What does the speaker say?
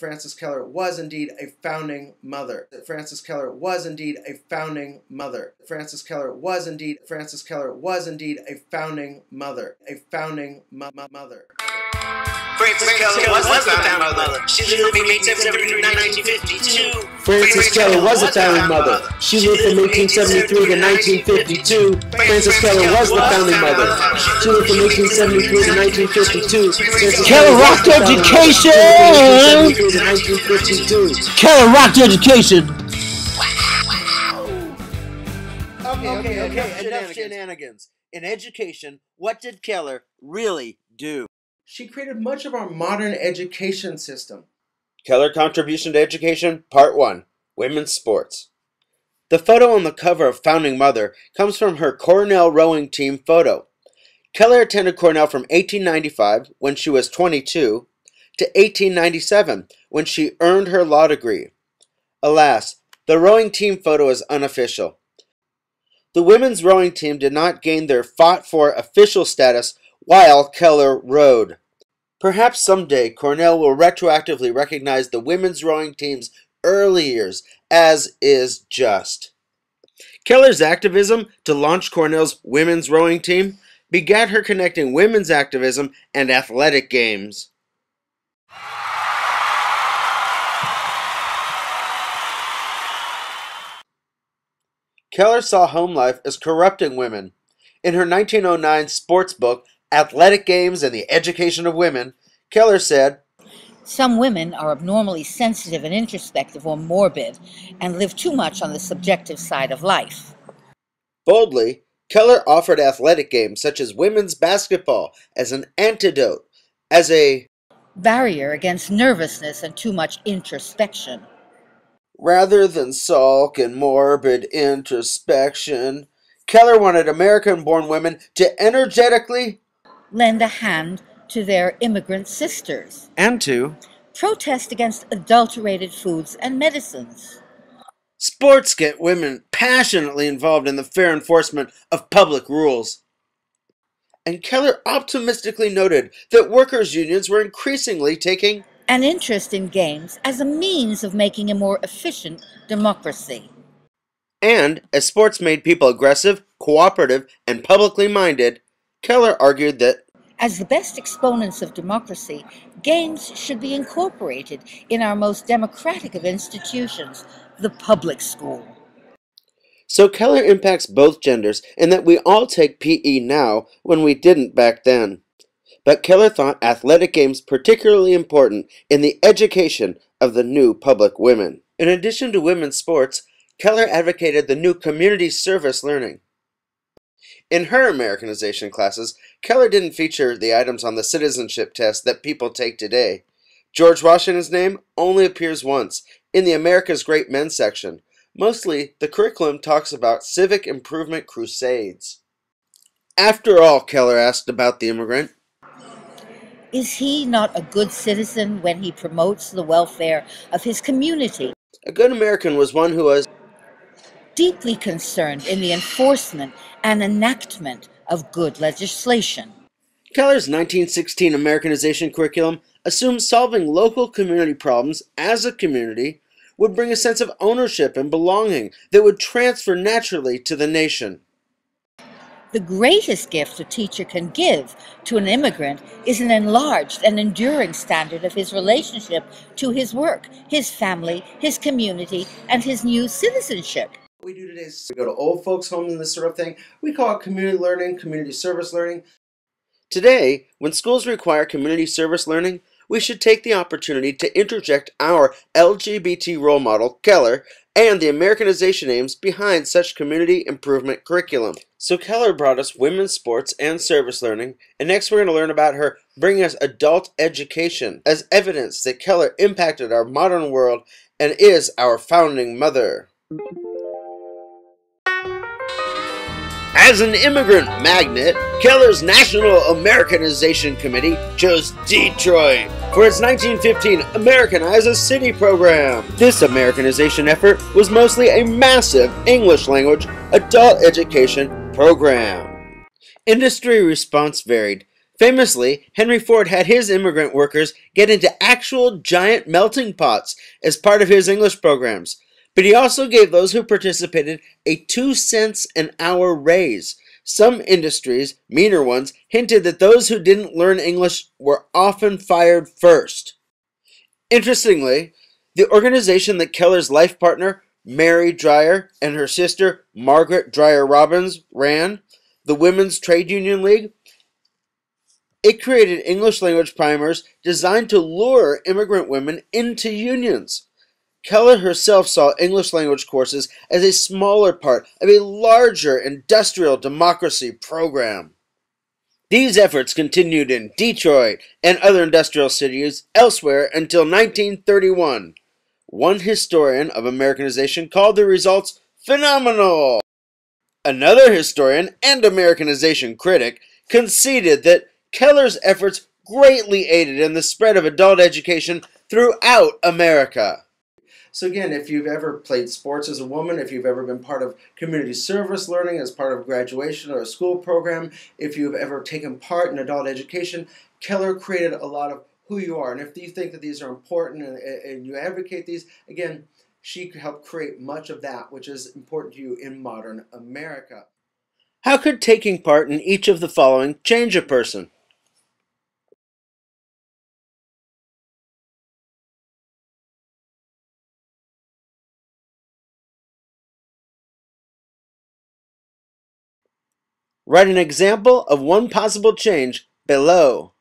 Frances Kellor was indeed a founding mother. That Frances Kellor was indeed a founding mother. Frances Kellor was indeed a founding mother. A founding mother. Frances Kellor was the founding mother. She lived from 1873 to 1952. Frances Kellor was the founding mother. She lived from 1873 to 1952. Frances Kellor was the founding mother. She lived from 1873 to 1952. Kellor rocked education! Kellor rocked education! Okay, enough shenanigans. In education, what did Kellor really do? She created much of our modern education system. Kellor Contribution to Education, Part 1, Women's Sports. The photo on the cover of Founding Mother comes from her Cornell rowing team photo. Kellor attended Cornell from 1895, when she was 22, to 1897, when she earned her law degree. Alas, the rowing team photo is unofficial. The women's rowing team did not gain their fought-for official status while Kellor rowed. Perhaps someday Cornell will retroactively recognize the women's rowing team's early years, as is just. Kellor's activism to launch Cornell's women's rowing team begat her connecting women's activism and athletic games. Kellor saw home life as corrupting women. In her 1909 sports book, Athletic Games and the Education of Women, Kellor said, "Some women are abnormally sensitive and introspective or morbid and live too much on the subjective side of life." Boldly, Kellor offered athletic games such as women's basketball as an antidote, as a barrier against nervousness and too much introspection. Rather than sulk and morbid introspection, Kellor wanted American-born women to energetically lend a hand to their immigrant sisters. And to protest against adulterated foods and medicines. Sports get women passionately involved in the fair enforcement of public rules. And Kellor optimistically noted that workers' unions were increasingly taking an interest in games as a means of making a more efficient democracy. And as sports made people aggressive, cooperative, and publicly minded, Kellor argued that as the best exponents of democracy, games should be incorporated in our most democratic of institutions, the public school. So Kellor impacts both genders in that we all take PE now when we didn't back then. But Kellor thought athletic games particularly important in the education of the new public women. In addition to women's sports, Kellor advocated the new community service learning. In her Americanization classes, Kellor didn't feature the items on the citizenship test that people take today. George Washington's name only appears once, in the America's Great Men section. Mostly, the curriculum talks about civic improvement crusades. After all, Kellor asked about the immigrant, is he not a good citizen when he promotes the welfare of his community? A good American was one who was deeply concerned in the enforcement and enactment of good legislation. Kellor's 1916 Americanization curriculum assumes solving local community problems as a community would bring a sense of ownership and belonging that would transfer naturally to the nation. The greatest gift a teacher can give to an immigrant is an enlarged and enduring standard of his relationship to his work, his family, his community, and his new citizenship. What we do today is we go to old folks' homes and this sort of thing. We call it community learning, community service learning. Today, when schools require community service learning, we should take the opportunity to interject our LGBT role model, Kellor, and the Americanization aims behind such community improvement curriculum. So Kellor brought us women's sports and service learning, and next we're going to learn about her bringing us adult education as evidence that Kellor impacted our modern world and is our founding mother. As an immigrant magnet, Kellor's National Americanization Committee chose Detroit for its 1915 Americanize a City program. This Americanization effort was mostly a massive English language adult education program. Industry response varied. Famously, Henry Ford had his immigrant workers get into actual giant melting pots as part of his English programs, but he also gave those who participated a 2 cents an hour raise. Some industries, meaner ones, hinted that those who didn't learn English were often fired first. Interestingly, the organization that Kellor's life partner, Mary Dreyer, and her sister, Margaret Dreyer Robbins, ran, the Women's Trade Union League, it created English language primers designed to lure immigrant women into unions. Kellor herself saw English language courses as a smaller part of a larger industrial democracy program. These efforts continued in Detroit and other industrial cities elsewhere until 1931. One historian of Americanization called the results phenomenal. Another historian and Americanization critic conceded that Kellor's efforts greatly aided in the spread of adult education throughout America. So again, if you've ever played sports as a woman, if you've ever been part of community service learning as part of graduation or a school program, if you've ever taken part in adult education, Kellor created a lot of who you are. And if you think that these are important and you advocate these, again, she helped create much of that which is important to you in modern America. How could taking part in each of the following change a person? Write an example of one possible change below.